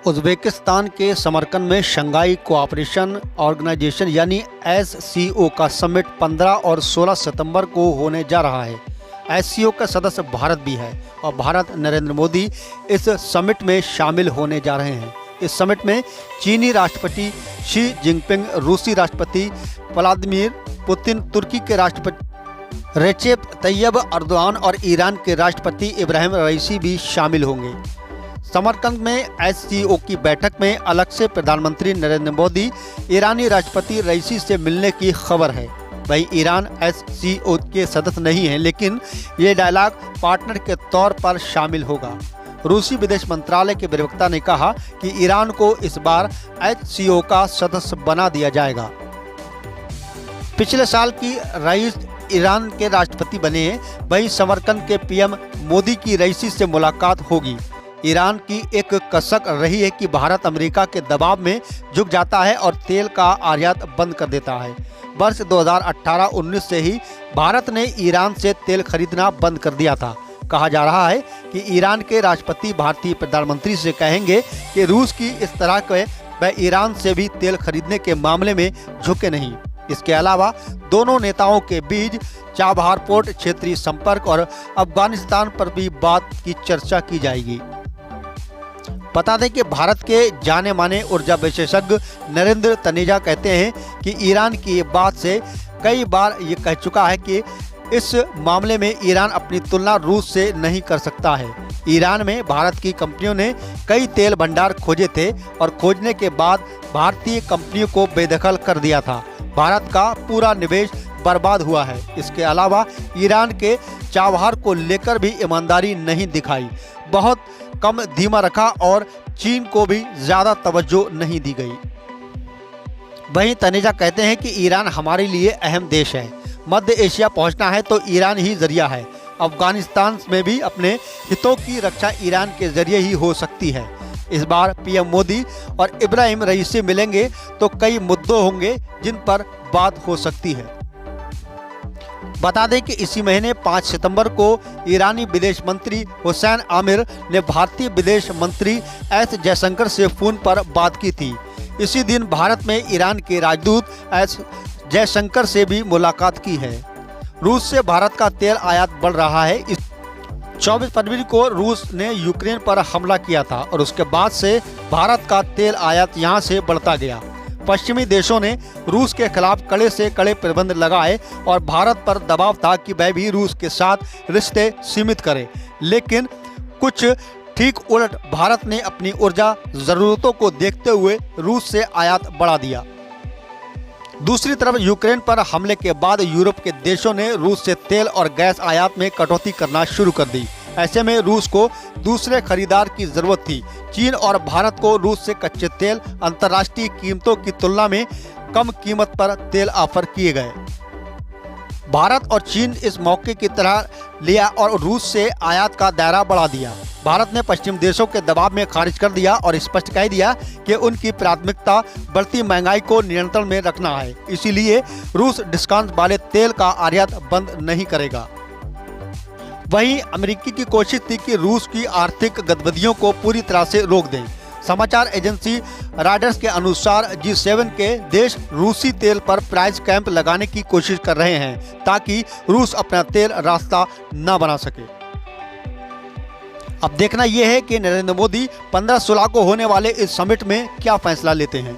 Uzbekistan के समरकंद में Shanghai cooperation organisation यानी एससीओ का समिट 15 और 16 सितंबर को होने जा रहा है। एससीओ का सदस्य भारत भी है और भारत नरेंद्र मोदी इस समिट में शामिल होने जा रहे हैं। इस समिट में चीनी राष्ट्रपति शी जिनपिंग, रूसी राष्ट्रपति व्लादिमीर पुतिन, तुर्की के राष्ट्रपति रेचेप तैयब अर्दोआन और ईरान के राष्ट्रपति इब्राहिम रईसी भी शामिल होंगे। समरकंद में एससीओ की बैठक में अलग से प्रधानमंत्री नरेंद्र मोदी ईरानी राष्ट्रपति रईसी से मिलने की खबर है। वहीं ईरान एससीओ के सदस्य नहीं है, लेकिन ये डायलॉग पार्टनर के तौर पर शामिल होगा। रूसी विदेश मंत्रालय के प्रवक्ता ने कहा कि ईरान को इस बार एससीओ का सदस्य बना दिया जाएगा। पिछले साल की रईस ईरान के राष्ट्रपति बने हैं। वहीं समरकंद के पीएम मोदी की रईसी से मुलाकात होगी। ईरान की एक कसक रही है कि भारत अमेरिका के दबाव में झुक जाता है और तेल का आयात बंद कर देता है। वर्ष 2018-19 से ही भारत ने ईरान से तेल खरीदना बंद कर दिया था। कहा जा रहा है कि ईरान के राष्ट्रपति भारतीय प्रधानमंत्री से कहेंगे कि रूस की इस तरह के वह ईरान से भी तेल खरीदने के मामले में झुके नहीं। इसके अलावा दोनों नेताओं के बीच चाबहार पोर्ट, क्षेत्रीय संपर्क और अफगानिस्तान पर भी बात की चर्चा की जाएगी। बता दें कि भारत के जाने माने ऊर्जा विशेषज्ञ नरेंद्र तनेजा कहते हैं कि ईरान की बात से कई बार ये कह चुका है कि इस मामले में ईरान अपनी तुलना रूस से नहीं कर सकता है। ईरान में भारत की कंपनियों ने कई तेल भंडार खोजे थे और खोजने के बाद भारतीय कंपनियों को बेदखल कर दिया था। भारत का पूरा निवेश बर्बाद हुआ है। इसके अलावा ईरान के चाबहार को लेकर भी ईमानदारी नहीं दिखाई, बहुत कम धीमा रखा और चीन को भी ज़्यादा तवज्जो नहीं दी गई। वहीं तनेजा कहते हैं कि ईरान हमारे लिए अहम देश है। मध्य एशिया पहुंचना है तो ईरान ही जरिया है। अफगानिस्तान में भी अपने हितों की रक्षा ईरान के जरिए ही हो सकती है। इस बार पीएम मोदी और इब्राहिम रईसी मिलेंगे तो कई मुद्दों होंगे जिन पर बात हो सकती है। बता दें कि इसी महीने 5 सितंबर को ईरानी विदेश मंत्री हुसैन आमिर ने भारतीय विदेश मंत्री एस जयशंकर से फोन पर बात की थी। इसी दिन भारत में ईरान के राजदूत एस जयशंकर से भी मुलाकात की है। रूस से भारत का तेल आयात बढ़ रहा है। 24 फरवरी को रूस ने यूक्रेन पर हमला किया था और उसके बाद से भारत का तेल आयात यहां से बढ़ता गया। पश्चिमी देशों ने रूस के खिलाफ कड़े से कड़े प्रतिबंध लगाए और भारत पर दबाव था कि वह भी रूस के साथ रिश्ते सीमित करे, लेकिन कुछ ठीक उलट भारत ने अपनी ऊर्जा जरूरतों को देखते हुए रूस से आयात बढ़ा दिया। दूसरी तरफ यूक्रेन पर हमले के बाद यूरोप के देशों ने रूस से तेल और गैस आयात में कटौती करना शुरू कर दी। ऐसे में रूस को दूसरे खरीदार की जरूरत थी। चीन और भारत को रूस से कच्चे तेल अंतर्राष्ट्रीय कीमतों की तुलना में कम कीमत पर तेल ऑफर किए गए। भारत और चीन इस मौके की तरह लिया और रूस से आयात का दायरा बढ़ा दिया। भारत ने पश्चिम देशों के दबाव में खारिज कर दिया और स्पष्ट कह दिया कि उनकी प्राथमिकता बढ़ती महंगाई को नियंत्रण में रखना है। इसीलिए रूस डिस्काउंट वाले तेल का आयात बंद नहीं करेगा। वहीं अमेरिकी की कोशिश थी कि रूस की आर्थिक गतिविधियों को पूरी तरह से रोक दें। समाचार एजेंसी रॉयटर्स के अनुसार G7 के देश रूसी तेल पर प्राइस कैंप लगाने की कोशिश कर रहे हैं ताकि रूस अपना तेल रास्ता न बना सके। अब देखना यह है कि नरेंद्र मोदी 15-16 को होने वाले इस समिट में क्या फैसला लेते हैं।